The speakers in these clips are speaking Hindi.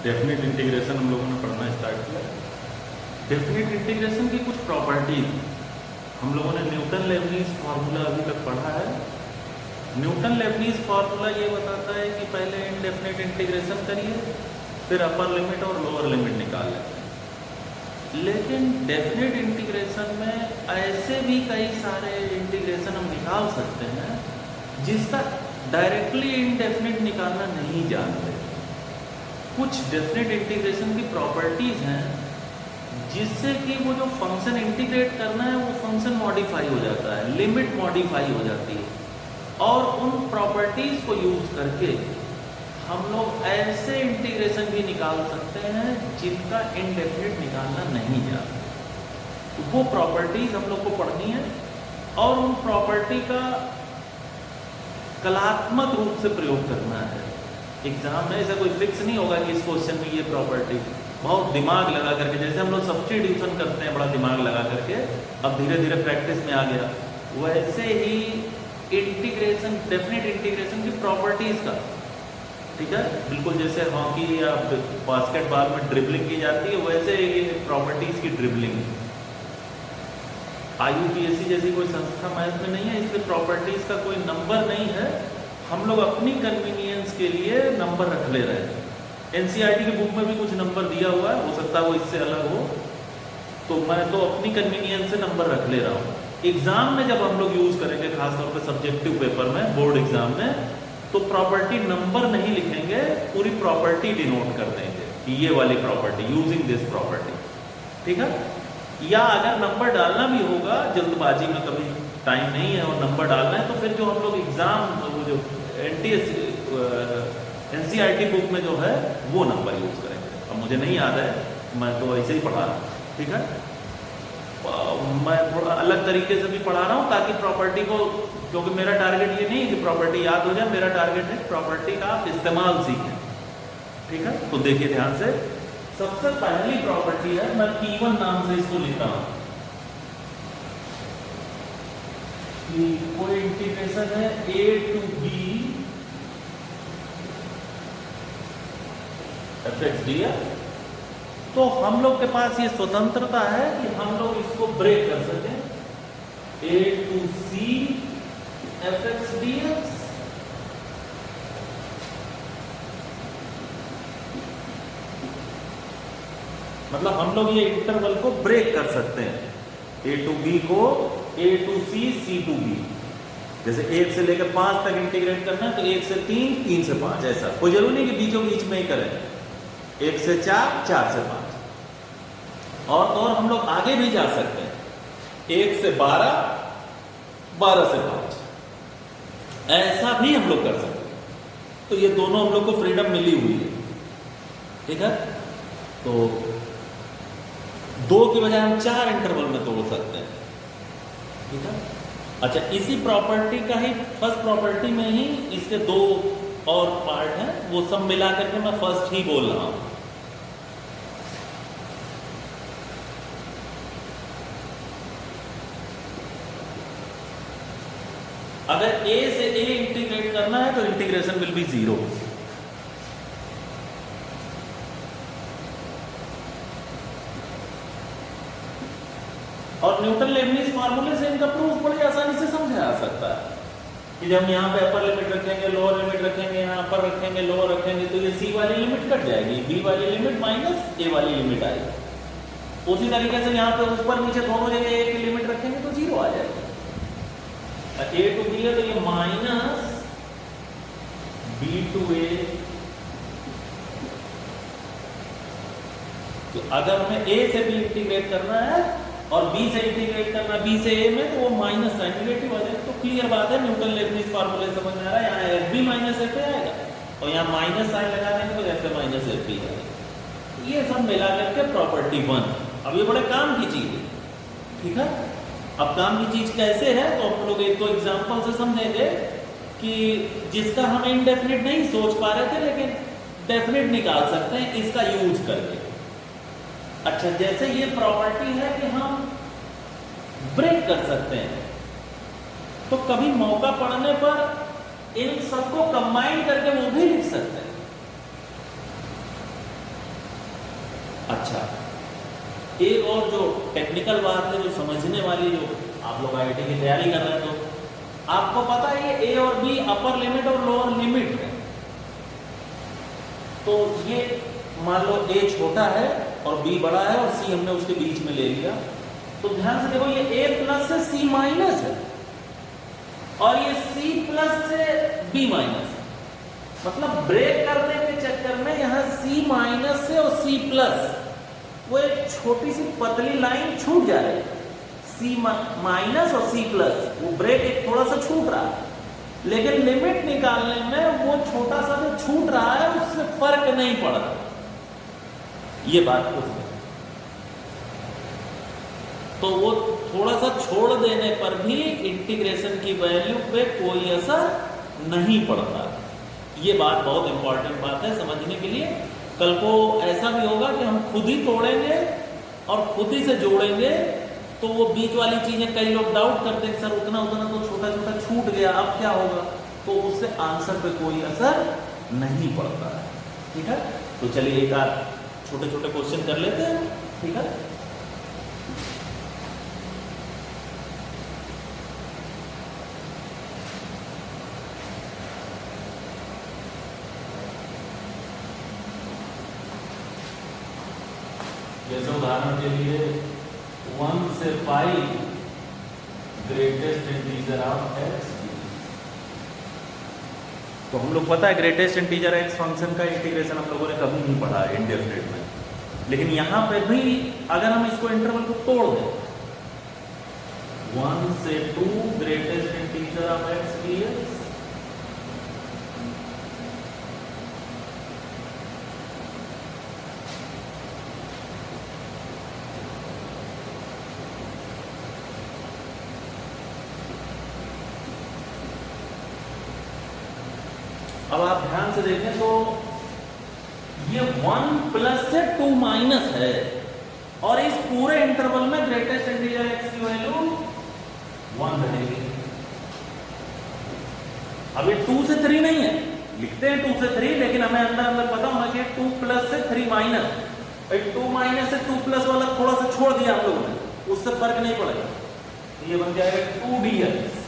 डेफिनेट इंटीग्रेशन हम लोगों ने पढ़ना स्टार्ट किया। डेफिनेट इंटीग्रेशन की कुछ प्रॉपर्टीज हम लोगों ने न्यूटन लेबनीज फार्मूला अभी तक पढ़ा है। न्यूटन लेबनीज फार्मूला ये बताता है कि पहले इनडेफिनेट इंटीग्रेशन करिए, फिर अपर लिमिट और लोअर लिमिट निकाल लेते हैं। लेकिन डेफिनेट इंटीग्रेशन में ऐसे भी कई सारे इंटीग्रेशन हम निकाल सकते हैं जिसका डायरेक्टली इनडेफिनेट निकालना नहीं जानते। कुछ डेफिनेट इंटीग्रेशन की प्रॉपर्टीज हैं जिससे कि वो जो फंक्शन इंटीग्रेट करना है वो फंक्शन मॉडिफाई हो जाता है, लिमिट मॉडिफाई हो जाती है, और उन प्रॉपर्टीज को यूज करके हम लोग ऐसे इंटीग्रेशन भी निकाल सकते हैं जिनका इनडेफिनेट निकालना नहीं जाता। तो वो प्रॉपर्टीज हम लोग को पढ़नी है और उन प्रॉपर्टी का कलात्मक रूप से प्रयोग करना है। एग्जाम में ऐसा कोई फिक्स नहीं होगा कि इस क्वेश्चन में ये प्रॉपर्टी, बहुत दिमाग लगा करके, जैसे हम लोग सब्स्टिट्यूशन करते हैं बड़ा दिमाग लगा करके, अब धीरे धीरे प्रैक्टिस में आ गया, वैसे ही इंटीग्रेशन, डेफिनेट इंटीग्रेशन की प्रॉपर्टीज का, ठीक है, बिल्कुल जैसे हॉकी या बास्केटबॉल में ड्रिबलिंग की जाती है वैसे ये प्रॉपर्टीज की ड्रिबलिंग। IUPAC जैसी कोई संस्था मैथ में नहीं है, इसलिए प्रॉपर्टीज का कोई नंबर नहीं है, हम लोग अपनी कन्वीनियंस के लिए नंबर रख ले रहे हैं। NCERT की बुक में भी कुछ नंबर दिया हुआ है, हो सकता है वो इससे अलग हो, तो मैं तो अपनी कन्वीनियंस से नंबर रख ले रहा हूँ। एग्जाम में जब हम लोग यूज करेंगे, खासतौर पे सब्जेक्टिव पेपर में, बोर्ड एग्जाम में, तो प्रॉपर्टी नंबर नहीं लिखेंगे, पूरी प्रॉपर्टी डिनोट कर देंगे कि ये वाली प्रॉपर्टी, यूजिंग दिस प्रॉपर्टी, ठीक है। या अगर नंबर डालना भी होगा, जल्दबाजी में कभी टाइम नहीं है और नंबर डालना है, तो फिर जो हम लोग एग्जाम, वो जो NCERT बुक में जो है वो नंबर यूज करेंगे। अब मुझे नहीं याद है, मैं तो ऐसे ही पढ़ा रहा हूँ, ठीक है। मैं थोड़ा अलग तरीके से भी पढ़ा रहा हूँ ताकि प्रॉपर्टी को, क्योंकि मेरा टारगेट ये नहीं है कि प्रॉपर्टी याद हो जाए, मेरा टारगेट है प्रॉपर्टी का आप इस्तेमाल सीखें, ठीक है। तो देखिए ध्यान से, सबसे पहली प्रॉपर्टी है, मैं P1 नाम से इसको लिखता हूं, कि कोई इंटीग्रेशन है A to B fx/dx, तो हम लोग के पास ये स्वतंत्रता है कि हम लोग इसको ब्रेक कर सकें, A to C fx/dx, मतलब हम लोग ये इंटरवल को ब्रेक कर सकते हैं, A to B को A to C, C to B। जैसे 1 से लेकर 5 तक इंटीग्रेट करना है तो 1 से 3, 3 से 5, ऐसा कोई जरूरी नहीं कि बीचों बीच में ही करें, 1 से 4, 4 से 5, और हम लोग आगे भी जा सकते हैं, 1 से 12, 12 से 5, ऐसा भी हम लोग कर सकते हैं। तो ये दोनों हम लोग को फ्रीडम मिली हुई है, ठीक है। तो 2 की बजाय हम 4 इंटरवल में तोड़ सकते हैं, ठीक है। अच्छा, इसी प्रॉपर्टी का ही फर्स्ट प्रॉपर्टी में ही इसके 2 और पार्ट हैं, वो सब मिला करके मैं फर्स्ट ही बोल रहा हूं। अगर A से A इंटीग्रेट करना है तो इंटीग्रेशन विल बी 0। और न्यूटन लेबनीज फार्मूले से इनका प्रूफ बड़ी आसानी से समझा जा सकता है कि जब हम यहाँ पे अपर लिमिट रखेंगे, लोअर लिमिट रखेंगे, यहाँ अपर रखेंगे, लोअर रखेंगे, तो ये C वाली लिमिट कट जाएगी, B वाली लिमिट माइनस A वाली लिमिट आएगी। उसी तरीके से यहाँ पे ऊपर नीचे दोनों जगह A की लिमिट रखेंगे तो 0 आ जाएगा। A to B है तो ये माइनस B to A, तो अगर हमें A से B इंटीग्रेट करना है और B से इंटीग्रेट करना B से A में, तो वो माइनस साइन नेगेटिव आ जाएगा। तो क्लियर बात है, न्यूटन लेबनीज फार्मूले समझ में आ रहा है, यहाँ FB माइनस FA आएगा और यहाँ माइनस साइन लगा देंगे तो FA माइनस FB आएगा। ये सब मिला करके प्रॉपर्टी 1। अब ये बड़े काम की चीज है, ठीक है। अब काम की चीज कैसे है, तो हम लोग एक दो एग्जाम्पल से समझेंगे कि जिसका हम इनडेफिनिट नहीं सोच पा रहे थे लेकिन डेफिनिट निकाल सकते हैं इसका यूज करके। अच्छा, जैसे ये प्रॉपर्टी है कि हम ब्रेक कर सकते हैं, तो कभी मौका पड़ने पर इन सबको कंबाइन करके वो भी लिख सकते हैं। अच्छा, एक और जो टेक्निकल बात है, जो समझने वाली, जो आप लोग आईआईटी की तैयारी कर रहे हैं, तो आपको पता है ये ए और बी अपर लिमिट और लोअर लिमिट है। तो ये मान लो ए छोटा है और बी बड़ा है और सी हमने उसके बीच में ले लिया, तो ध्यान से देखो ये ए प्लस से सी माइनस है और ये सी प्लस से बी माइनस है। मतलब ब्रेक करने के चक्कर में यहां सी माइनस से और सी प्लस वो एक छोटी सी पतली लाइन छूट जा रही है, सी माइनस और सी प्लस, वो ब्रेक एक थोड़ा सा छूट रहा है, लेकिन लिमिट निकालने में वो छोटा सा जो छूट रहा है उससे फर्क नहीं पड़ रहा। ये बात को तो वो थोड़ा सा छोड़ देने पर भी इंटीग्रेशन की वैल्यू पे कोई असर नहीं पड़ता। ये बात बहुत इंपॉर्टेंट बात है समझने के लिए। कल को ऐसा भी होगा कि हम खुद ही तोड़ेंगे और खुद ही से जोड़ेंगे, तो वो बीच वाली चीजें कई लोग डाउट करते हैं, सर उतना उतना तो छोटा छोटा छूट गया, अब क्या होगा? तो उससे आंसर पे कोई असर नहीं पड़ता है। ठीक है, तो चलिए एक आध छोटे छोटे क्वेश्चन कर लेते हैं। ठीक है, जैसे उदाहरण के लिए 1 से 5 ग्रेटेस्ट इंटीजर ऑफ x, तो हम लोग पता है ग्रेटेस्ट इंटीजर x फंक्शन का इंटीग्रेशन हम लोगों ने कभी नहीं पढ़ा है इंडेफिनिट में, लेकिन यहां पे भी अगर हम इसको इंटरवल को तोड़ दें 1 से 2 greatest integer of x dx, अब आप ध्यान से देखें तो ये 1 प्लस से 2 माइनस है और इस पूरे इंटरवल में ग्रेटेस्ट इंटीजर x की वैल्यू 1 रहेगी। अब ये 2 से 3 नहीं है, लिखते हैं 2 से 3, लेकिन हमें अंदर अंदर पता होना चाहिए 2 प्लस से 3 माइनस, 2 माइनस से 2 प्लस वाला थोड़ा सा छोड़ दिया हम लोगों ने, उससे फर्क नहीं पड़ेगा। तो ये बन जाएगा 2dx,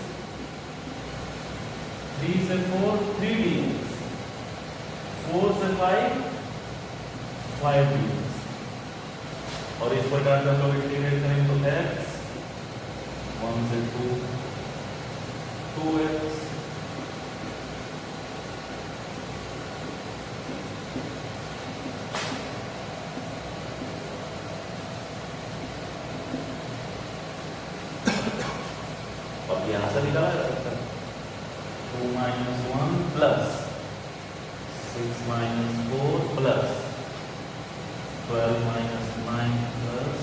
3 से 4 3dx, 4 से 5 5dx, और इस प्रकार से हम लोग इंटीग्रेट करेंगे तो x 1 से 2 2x, अब यहां से निकाला जा सकता है 2 minus 1 plus 6 minus 4 plus 12 minus 9 plus,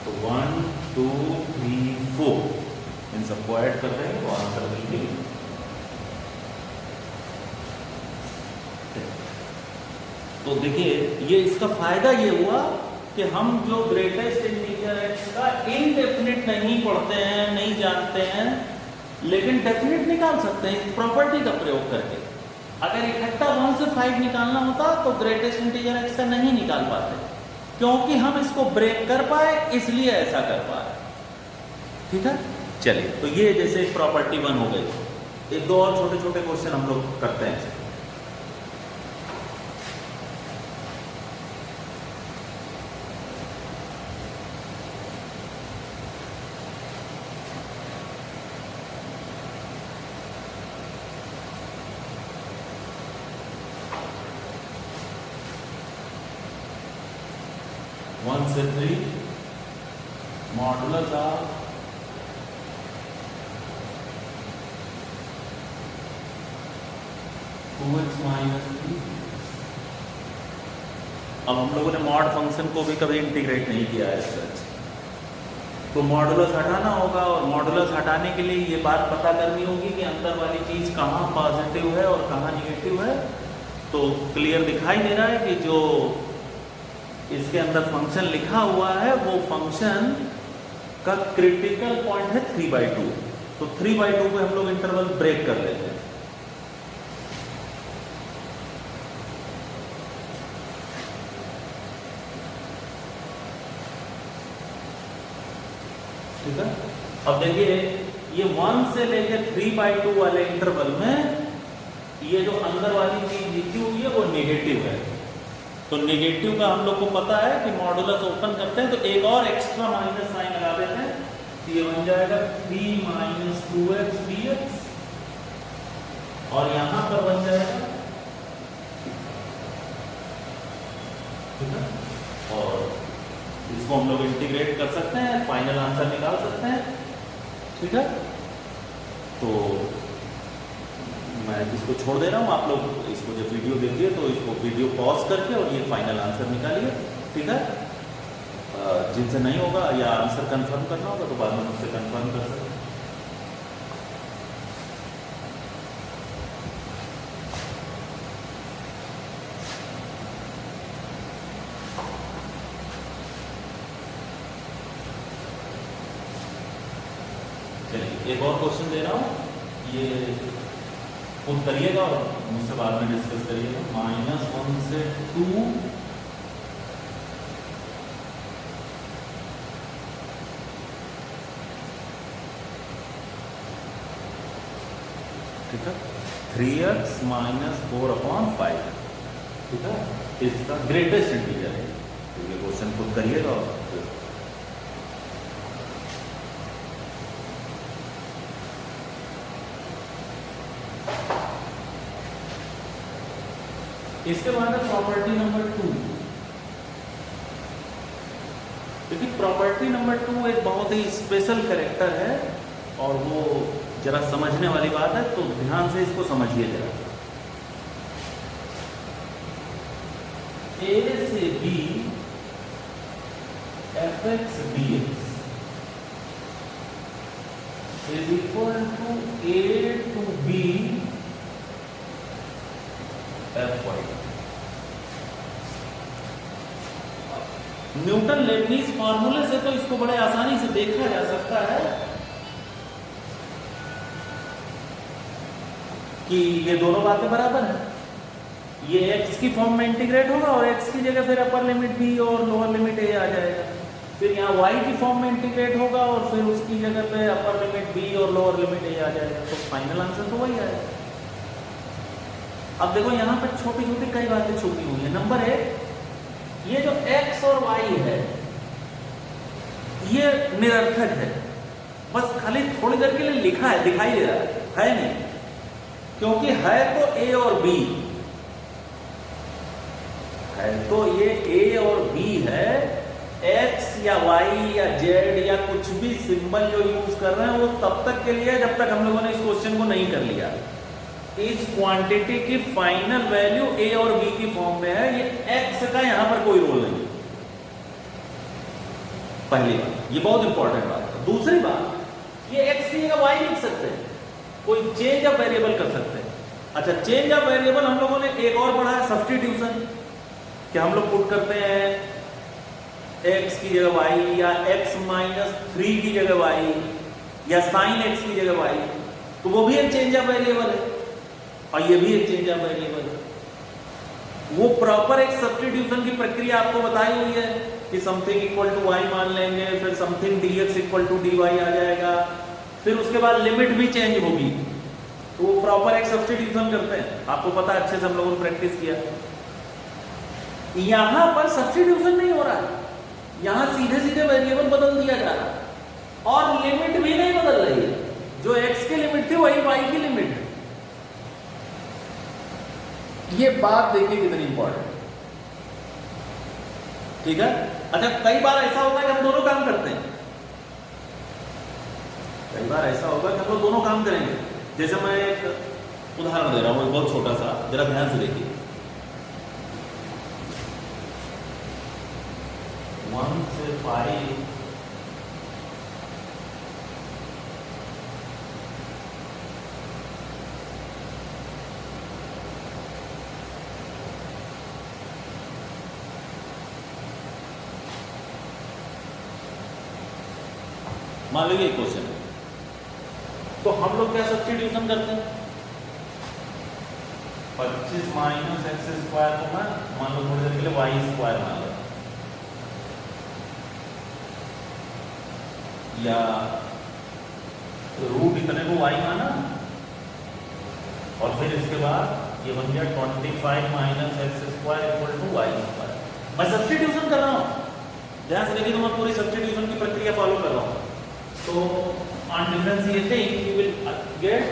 तो 1 2 3 4 इन सबको ऐड कर देंगे तो आंसर मिलेगी। तो देखिए ये इसका फायदा ये हुआ कि हम जो ग्रेटेस्ट इंटीजर x का इनडेफिनिट नहीं पढ़ते हैं, नहीं जानते हैं, लेकिन डेफिनिट निकाल सकते हैं इस प्रॉपर्टी का प्रयोग करके। अगर इकट्ठा 1 से 5 निकालना होता तो ग्रेटेस्ट इंटीजर x का नहीं निकाल पाते, क्योंकि हम इसको ब्रेक कर पाए इसलिए ऐसा कर पाए। ठीक है, चलिए तो ये जैसे प्रॉपर्टी 1 हो गई। एक दो और छोटे छोटे क्वेश्चन हम लोग करते हैं। वन से 3 मॉडुलस ऑफ 2x माइनस 3। अब हम लोगों ने मॉड फंक्शन को भी कभी इंटीग्रेट नहीं किया है सच, तो मॉडुलस हटाना होगा, और मॉडुलस हटाने के लिए ये बात पता करनी होगी कि अंदर वाली चीज कहाँ पॉजिटिव है और कहाँ निगेटिव है। तो क्लियर दिखाई दे रहा है कि जो इसके अंदर फंक्शन लिखा हुआ है वो फंक्शन का क्रिटिकल पॉइंट है 3/2, तो 3/2 पे हम लोग इंटरवल ब्रेक कर लेते हैं। ठीक है। अब देखिए ये 1 से लेकर 3/2 वाले इंटरवल में ये जो अंदर वाली चीज लिखी हुई है वो नेगेटिव है। तो नेगेटिव का हम लोग को पता है कि मॉडुलस ओपन करते हैं तो एक और एक्स्ट्रा माइनस साइन लगा देते हैं, तो ये बन जाएगा 3 - 2x dx और यहां पर बन जाएगा, ठीक है। और इसको हम लोग इंटीग्रेट कर सकते हैं, फाइनल आंसर निकाल सकते हैं, ठीक है। तो मैं इसको छोड़ दे रहा हूँ, आप लोग इसको जब वीडियो देखिए तो इसको वीडियो पॉज करके और ये फाइनल आंसर निकालिए, ठीक है। जिनसे नहीं होगा या आंसर कंफर्म करना होगा तो बाद में मुझसे कंफर्म कर सकते हैं। चलिए एक और क्वेश्चन दे रहा हूँ, ये खुद करिएगा और मुझसे बाद में डिस्कस करिएगा। -1 से 2 ठीक है, 3x - 4/5, ठीक है, इसका ग्रेटेस्ट इंटीजर है। तो ये क्वेश्चन खुद करिएगा और इसके बाद है प्रॉपर्टी नंबर 2। क्योंकि प्रॉपर्टी नंबर 2 एक बहुत ही स्पेशल कैरेक्टर है और वो जरा समझने वाली बात है, तो ध्यान से इसको समझिए जरा। A से B fx dx is equal to A to B fy। Newton Lebanese फॉर्मूले से तो इसको बड़े आसानी से देखा जा सकता है कि ये दोनों बातें बराबर हैं। ये x की फॉर्म में इंटीग्रेट होगा और x की जगह फिर अपर लिमिट b और लोअर लिमिट a आ जाएगा। फिर यहाँ y की फॉर्म में इंटीग्रेट होगा और फिर उसकी जगह पे अपर लिमिट b और लोअर लिमिट a आ जाएगा। तो फाइनल आंसर तो वही आएगा। अब देखो यहाँ पर छोटी छोटी कई बातें छुपी हुई है। नंबर 1, ये जो x और y है ये निरर्थक है, बस खाली थोड़ी देर के लिए लिखा है, दिखाई दे रहा है नहीं, क्योंकि है तो a और b है, तो ये a और b है। x या y या z या कुछ भी सिंबल जो यूज कर रहे हैं वो तब तक के लिए जब तक हम लोगों ने इस क्वेश्चन को नहीं कर लिया। इस क्वांटिटी की फाइनल वैल्यू a और b की फॉर्म में है, ये x का यहां पर कोई रोल नहीं। पहली बात, ये बहुत इंपॉर्टेंट बात है। दूसरी बात, ये x की जगह y लिख सकते हैं, कोई चेंज ऑफ वेरिएबल कर सकते हैं। अच्छा, चेंज ऑफ वेरिएबल हम लोगों ने एक और पढ़ा है, सब्स्टिट्यूशन, कि हम लोग पुट करते हैं x की जगह y या x - 3 की जगह y या sin x की जगह y, तो वो भी एक चेंज ऑफ वेरिएबल है और ये भी एक चेंज ऑफ वेरिएबल है। वो प्रॉपर एक सब्स्टिट्यूशन की प्रक्रिया आपको बताई हुई है कि समथिंग इक्वल टू y मान लेंगे, फिर something dx equal to dy आ जाएगा, फिर उसके बाद लिमिट भी चेंज होगी। तो वो प्रॉपर एक सब्स्टिट्यूशन करते हैं, आपको पता है, अच्छे से हम लोगों ने प्रैक्टिस किया। यहां पर सब्स्टिट्यूशन नहीं हो रहा है, यहां सीधे सीधे वेरिएबल बदल दिया जा रहा है और लिमिट भी नहीं बदल रही है। जो x की लिमिट थी वही y की लिमिट है। ये बात देखिए कितनी इंपॉर्टेंट, ठीक है। अच्छा, कई बार ऐसा होता है कि हम दोनों काम करते हैं, कई बार ऐसा होगा कि हम लोग दोनों काम करेंगे। जैसे मैं एक उदाहरण दे रहा हूं, बहुत छोटा सा, जरा ध्यान से देखिए। 1 से 5 मान लीजिए क्वेश्चन है, तो हम लोग क्या सब्स्टिट्यूशन करते हैं? 25 - x² को मैं मान लो थोड़ी देर के लिए y² मान लो। या रूट इतने को y माना और फिर इसके बाद ये बन गया 25 minus x square equal to y square. मैं सब्स्टिट्यूशन कर रहा हूँ, ध्यान से देखिए, तो मैं पूरी सब्स्टिट्यूशन की प्रक्रिया फॉलो कर रहा हूँ। तो on differentiating you will get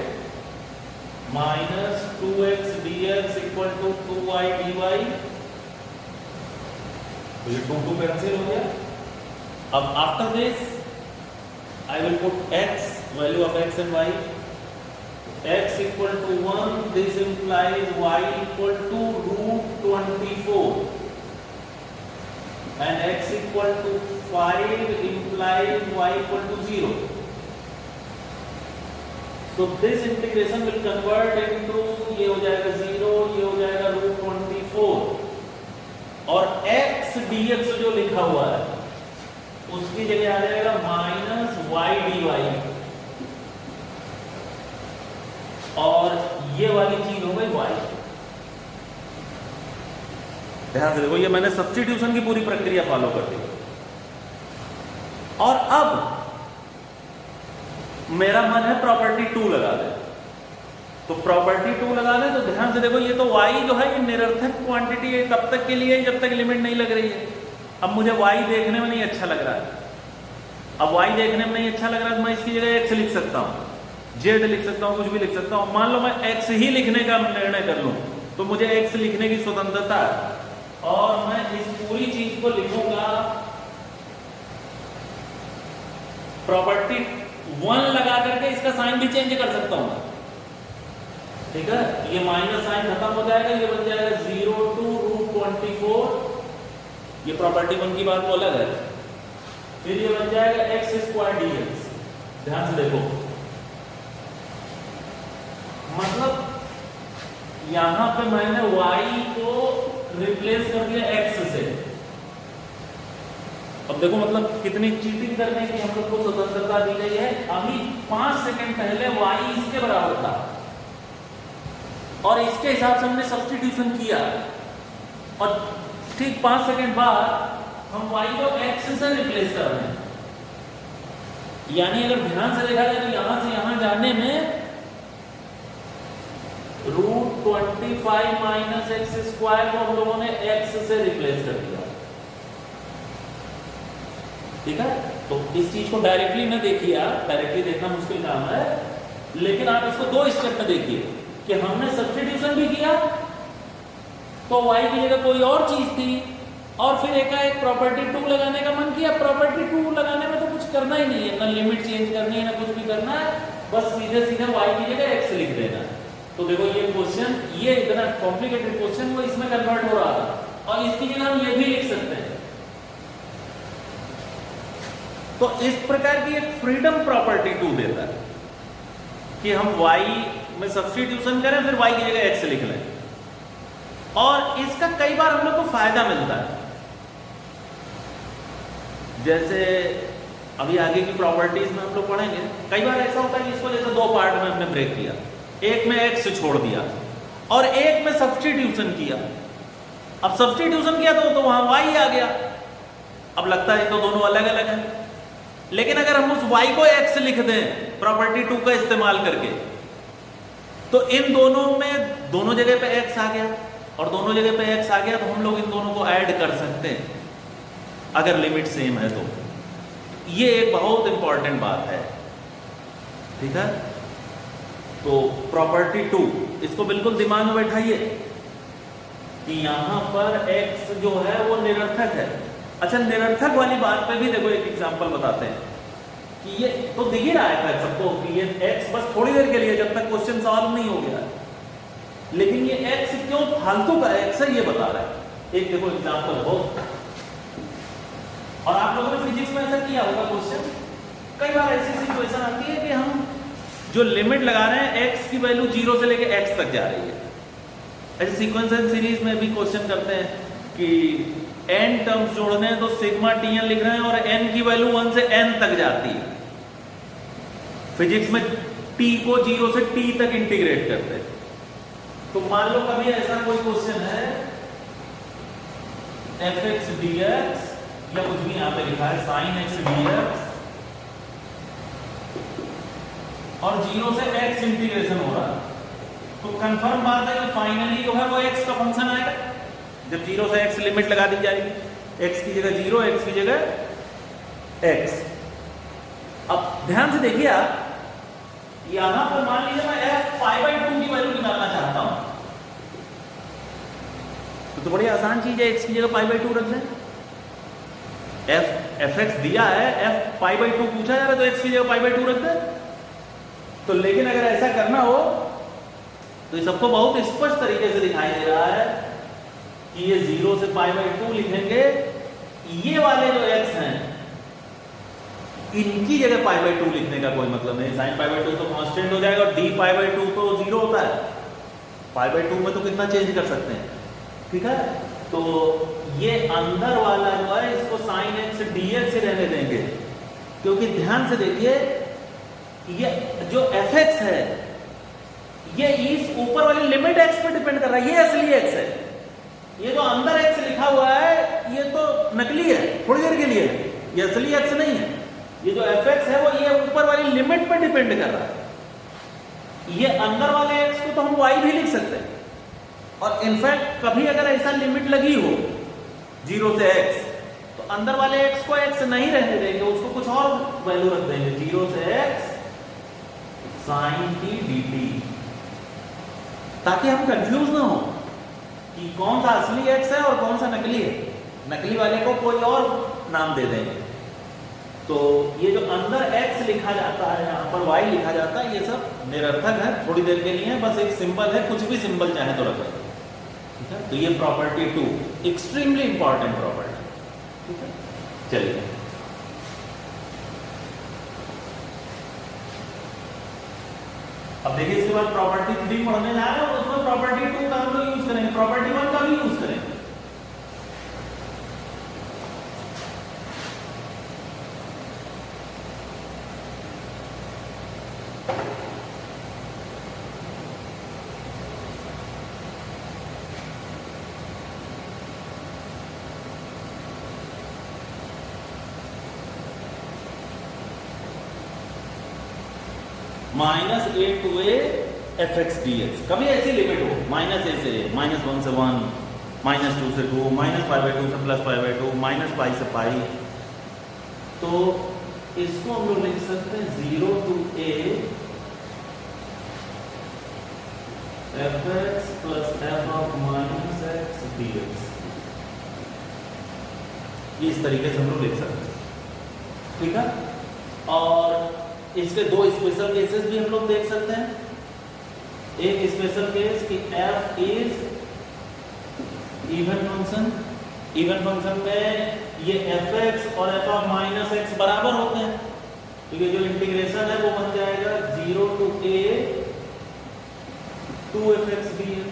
minus 2x dx equal to 2y dy। तो ये 2 2 कैंसिल हो गया। अब after this I will put x, value of x and y, x equal to 1, this implies y equal to root 24 and x equal to 5 implies y equal to 0. So this integration will convert into, ये हो जाएगा 0, ये हो जाएगा root 24 और x dx जो लिखा हुआ है उसकी जगह आ जाएगा माइनस वाई डी वाई और ये वाली चीज हो गई y। ध्यान से देखो, ये मैंने सब्स्टिट्यूशन की पूरी प्रक्रिया फॉलो कर दी। और अब मेरा मन है प्रॉपर्टी 2 लगा दे, तो प्रॉपर्टी 2 लगा दे। तो ध्यान से देखो, ये तो y जो है ये निरर्थक क्वांटिटी है तब तक के लिए जब तक लिमिट नहीं लग रही है। अब मुझे y देखने में नहीं अच्छा लग रहा है, अब y देखने में नहीं अच्छा लग रहा है तो मैं इसकी जगह x लिख सकता हूं, z लिख सकता हूं, कुछ भी लिख सकता हूं। मान लो मैं x ही लिखने का निर्णय कर लूं तो मुझे x लिखने की स्वतंत्रता है और मैं इस पूरी चीज को लिखूंगा प्रॉपर्टी 1 लगा करके इसका साइन भी चेंज कर सकता हूं, ठीक है। ये माइनस साइन खत्म हो जाएगा, ये बन जाएगा 0 टू रूट 24। ये प्रॉपर्टी 1 की बात वो अलग है। फिर ये बन जाएगा एक्स स्क्वायर dx। ध्यान से देखो, मतलब यहां पे मैंने y को रिप्लेस कर दिया x से। अब देखो मतलब कितनी चीटिंग करने की हम लोग को स्वतंत्रता दी गई है। अभी 5 सेकंड पहले y इसके बराबर था और इसके हिसाब से हमने सब्स्टिट्यूशन किया और ठीक 5 सेकंड बाद हम y को x से रिप्लेस कर रहे हैं। यानी अगर ध्यान से देखा जाए तो यहां से यहां जाने में रूट 25 माइनस एक्स स्क्वायर को हम लोगों ने x से रिप्लेस कर दिया, ठीक है। तो इस चीज को डायरेक्टली न देखिए, डायरेक्टली देखना मुश्किल काम है, लेकिन आप इसको 2 स्टेप में देखिए कि हमने सब्स्टिट्यूशन भी किया तो y की जगह कोई और चीज थी और फिर एकाएक प्रॉपर्टी 2 लगाने का मन किया। प्रॉपर्टी 2 लगाने में तो कुछ करना ही नहीं है, ना लिमिट चेंज करनी है ना कुछ भी करना है, बस सीधे सीधे y की जगह x लिख देना है। तो देखो ये क्वेश्चन, ये इतना कॉम्प्लिकेटेड क्वेश्चन वो इसमें कन्वर्ट हो रहा था और इसकी जगह हम ये भी लिख सकते हैं। तो इस प्रकार की एक फ्रीडम प्रॉपर्टी 2 देता है कि हम y में सब्स्टिट्यूशन करें फिर y की जगह x लिख लें और इसका कई बार हम लोग को फायदा मिलता है। जैसे अभी आगे की प्रॉपर्टीज में हम लोग पढ़ेंगे, कई बार ऐसा होता है कि इसको जैसे 2 पार्ट में हमने ब्रेक किया, एक में x छोड़ दिया और एक में सब्स्टिट्यूशन किया। अब सब्स्टिट्यूशन किया तो वहां y आ गया। अब लगता है तो दोनों अलग अलग हैं, लेकिन अगर हम उस y को x लिख दें प्रॉपर्टी 2 का इस्तेमाल करके तो इन दोनों में दोनों जगह पे x आ गया और दोनों जगह पे x आ गया तो हम लोग इन दोनों को ऐड कर सकते हैं अगर लिमिट सेम है तो। ये एक बहुत इंपॉर्टेंट बात है, ठीक है। तो प्रॉपर्टी 2 इसको बिल्कुल दिमाग में बैठाइए कि यहां पर x जो है वो निरर्थक है। अच्छा, निरर्थक वाली बात पे भी देखो एक एग्जांपल बताते हैं कि ये तो दिख ही रहा है सबको कि ये x बस थोड़ी देर के लिए जब तक क्वेश्चन सॉल्व नहीं हो गया, लेकिन ये x क्यों फालतू का x है ये बता रहा है। एक देखो एग्जांपल हो, और आप लोगों ने फिजिक्स में ऐसा किया होगा क्वेश्चन, कई बार ऐसी सिचुएशन आती है कि हम जो लिमिट लगा रहे हैं x की वैल्यू 0 से लेके x तक जा रही है। ऐसे सीक्वेंशियल सीरीज में भी क्वेश्चन करते हैं कि n टर्म्स जोड़ने हैं तो सिग्मा tn लिख रहे हैं और n की वैल्यू 1 से n तक जाती है। फिजिक्स में t को 0 से t तक इंटीग्रेट करते हैं। तो मान लो कभी ऐसा कोई क्वेश्चन है fx dx या कुछ भी यहां पे लिखा है sin x dx और 0 से x इंटीग्रेशन हो रहा है, तो कंफर्म बात है कि फाइनली जो है वो x का फंक्शन आएगा जब 0 से x लिमिट लगा दी जाएगी, x की जगह 0, x की जगह x। अब ध्यान से देखिए आप, यहां पर मान लीजिए मैं f π/2 की वैल्यू निकालना चाहता हूं, तो बड़ी आसान चीज है, x की जगह π/2 रख दें। fx दिया है, f π/2 पूछा जा रहा है, तो x की जगह π/2 रख दें। तो लेकिन अगर ऐसा करना हो तो ये सबको बहुत स्पष्ट तरीके से दिखाई दे रहा है कि ये 0 से π/2 लिखेंगे, ये वाले जो x हैं इनकी जगह π/2 लिखने का कोई मतलब नहीं। sin π/2 तो कांस्टेंट हो जाएगा और d π/2 तो 0 होता है, π/2 में तो कितना चेंज कर सकते हैं, ठीक है। तो ये अंदर वाला जो है इसको sin x dx से रहने देंगे, क्योंकि ध्यान से देखिए ये जो fx है ये इस ऊपर वाली लिमिट x पर डिपेंड कर रहा है, ये असली x है। ये जो अंदर x लिखा हुआ है ये तो नकली है, थोड़ी देर के लिए है, ये असली x नहीं है। ये जो fx है वो ये ऊपर वाली लिमिट पर डिपेंड कर रहा है। ये अंदर वाले x को तो हम y भी लिख सकते हैं, और इनफैक्ट कभी अगर ऐसा लिमिट लगी हो 0 से x, तो अंदर वाले x को x नहीं रहने देंगे, उसको कुछ और वैल्यू रख देंगे, 0 से x sin t dt, ताकि हम कंफ्यूज ना हो कि कौन सा असली x है और कौन सा नकली है। नकली वाले को कोई और नाम दे देंगे। तो ये जो अंदर x लिखा जाता है, यहाँ पर y लिखा जाता है, ये सब निरर्थक है, थोड़ी देर के लिए है, बस एक सिंबल है, कुछ भी सिंबल चाहे तो रखें, ठीक है। तो ये प्रॉपर्टी 2 एक्सट्रीमली इंपॉर्टेंट प्रॉपर्टी, ठीक है। चलिए अब देखिए, इसके बाद प्रॉपर्टी 3 पढ़ने जा रहे हैं और उसमें प्रॉपर्टी 2 का हम लोग यूज करेंगे, प्रॉपर्टी 1 का भी यूज करेंगे। -a to a fx dx, कभी ऐसी लिमिट हो -a से -1 से 1, -2 से 2, -π/2 से +π/2, -π से π, तो इसको हम लोग लिख सकते हैं 0 to a fx plus f of -x dx, इस तरीके से हम लोग लिख सकते हैं, ठीक है। और इसके दो स्पेशल केसेस भी हम लोग देख सकते हैं। एक स्पेशल केस कि f is even function, even function में ये fx और f ऑफ -x बराबर होते हैं, तो ये जो इंटीग्रेशन है वो बन जाएगा 0 to a 2fx dx,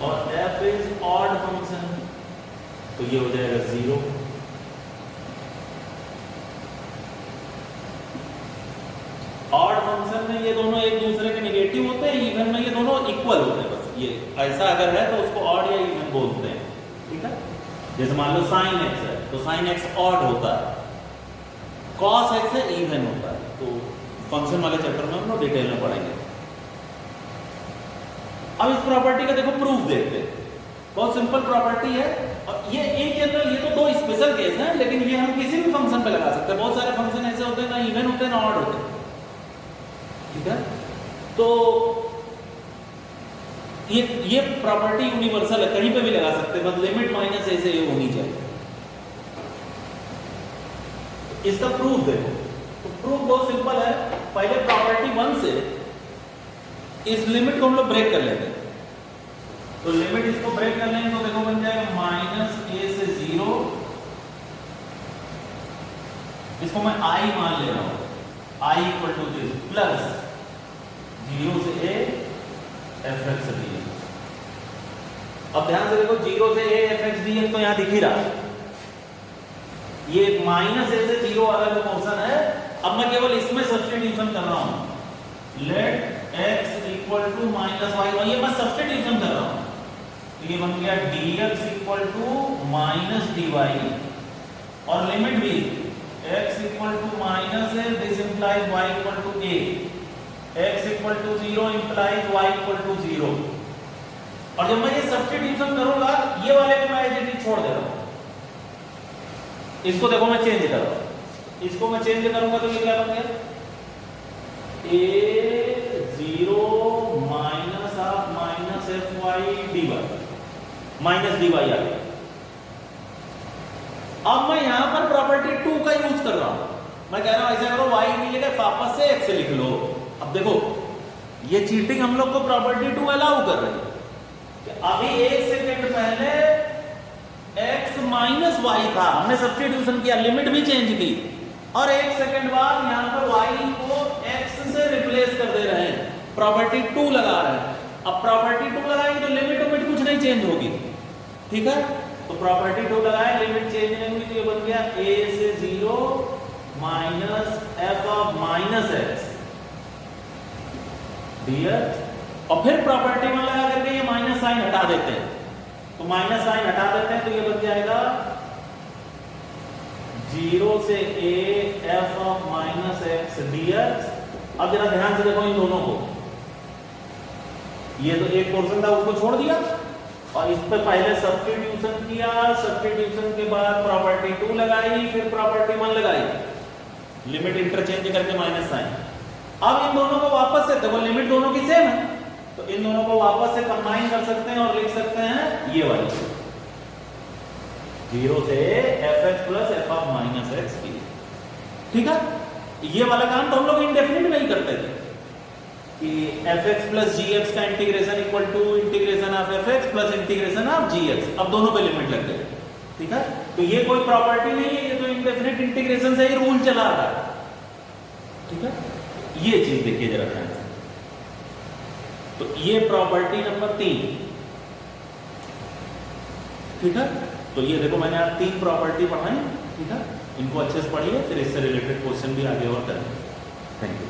और f इज ऑड फंक्शन, तो ये हो जाएगा 0। ऑड फंक्शन में ये दोनों एक दूसरे के नेगेटिव होते हैं, इवन में ये दोनों इक्वल होते हैं, बस ये ऐसा अगर है तो उसको ऑड या इवन बोलते हैं, ठीक है। जैसे मान लो sin x है तो sin x ऑड होता है, cos x है इवन होता है। तो फंक्शन वाले चैप्टर में हम लोग डिटेल में पढ़ेंगे। अब इस प्रॉपर्टी का देखो प्रूफ देखते हैं, बहुत सिंपल प्रॉपर्टी है। और ये एक जनरल, ये तो दो स्पेशल केस हैं, लेकिन ये हम किसी भी फंक्शन पे लगा सकते हैं। बहुत सारे फंक्शन ऐसे होते हैं ना इवन होते हैं ना ऑड होते हैं, ठीक है। तो ये प्रॉपर्टी यूनिवर्सल है, कहीं पे भी लगा सकते हैं, बस लिमिट -a से a होनी चाहिए। इसका प्रूफ देखो, तो प्रूफ बहुत सिंपल है। पहले प्रॉपर्टी 1 से इस लिमिट को हम लोग ब्रेक कर लेते हैं, तो लिमिट इसको ब्रेक कर लेंगे तो देखो बन जाएगा -a से 0, इसको मैं i मान ले रहा हूं, i equal to this plus 0 से a fx dx। अब ध्यान से देखो 0 से a fx dx तो यहां दिख ही रहा है, ये -a से 0 वाला जो पोर्शन है। अब मैं केवल इसमें सब्स्टिट्यूशन कर रहा हूं, let x equal to -y, ये मैं सब्स्टिट्यूशन कर रहा हूं, तो ये बन गया dx इक्वल टू -dy, और लिमिट भी x इक्वल टू माइनस है, this implies y equal to a, x equal to 0 implies y equal to 0। और जब मैं ये सब्स्टिट्यूशन करूंगा, ये वाले को मैं एज छोड़ दे रहा हूं, इसको देखो मैं चेंज कर रहा हूं, इसको मैं चेंज करूंगा तो ये क्या बन गया, a0 minus half minus fy dy minus dy आ गया। अब मैं यहां पर प्रॉपर्टी 2 का यूज कर रहा हूं, मैं कह रहा हूं ऐसा करो y की जगह वापस से x लिख लो। अब देखो ये चीटिंग हम लोग को प्रॉपर्टी 2 अलाउ कर रही है कि अभी 1 सेकंड पहले x माइनस वाई था, हमने सब्स्टिट्यूशन किया, लिमिट भी चेंज की, और 1 सेकंड बाद यहां पर y को x से रिप्लेस कर दे रहे हैं, प्रॉपर्टी 2 लगा रहे हैं। अब प्रॉपर्टी 2 लगाएंगे तो लिमिट कुछ नहीं चेंज होगी, ठीक है। तो प्रॉपर्टी 2 लगाए, लिमिट चेंज नहीं हुई, तो ये बन गया a से 0 minus f of minus x dx, और फिर प्रॉपर्टी 1 लगा करके ये माइनस साइन हटा देते हैं, तो माइनस साइन हटा देते हैं, तो ये बन जाएगा 0 से a f of minus x dx। अब जरा ध्यान से देखो इन दोनों को, ये तो एक पोर्शन था उसको छोड़ दिया, और इस पे पहले सब्स्टिट्यूशन किया, सब्स्टिट्यूशन के बाद प्रॉपर्टी 2 लगाई, फिर प्रॉपर्टी 1 लगाई, लिमिट इंटरचेंज करके माइनस साइन। अब इन दोनों को वापस से देखो, लिमिट दोनों की सेम है, तो इन दोनों को वापस से कंबाइन कर सकते हैं और लिख सकते हैं ये वाली 0 से fx plus f of minus x की, ठीक है। ये वाला काम तो हम लोग इंडेफिनिट में ही करते थे कि fx प्लस gx का integration equal to integration of fx plus integration of gx। अब दोनों पे लिमिट लग गई, ठीक है। तो ये कोई प्रॉपर्टी नहीं है, ये तो इंडेफिनिट इंटीग्रेशन से ही रूल चला रहा है, ठीक है। ये चीज देखिए जरा ध्यान से, तो ये प्रॉपर्टी नंबर 3, ठीक है। तो ये देखो मैंने आप 3 प्रॉपर्टी पढ़ाई, ठीक है, इनको अच्छे से पढ़िए, फिर इससे रिलेटेड क्वेश्चन भी आगे और करेंगे। Thank you.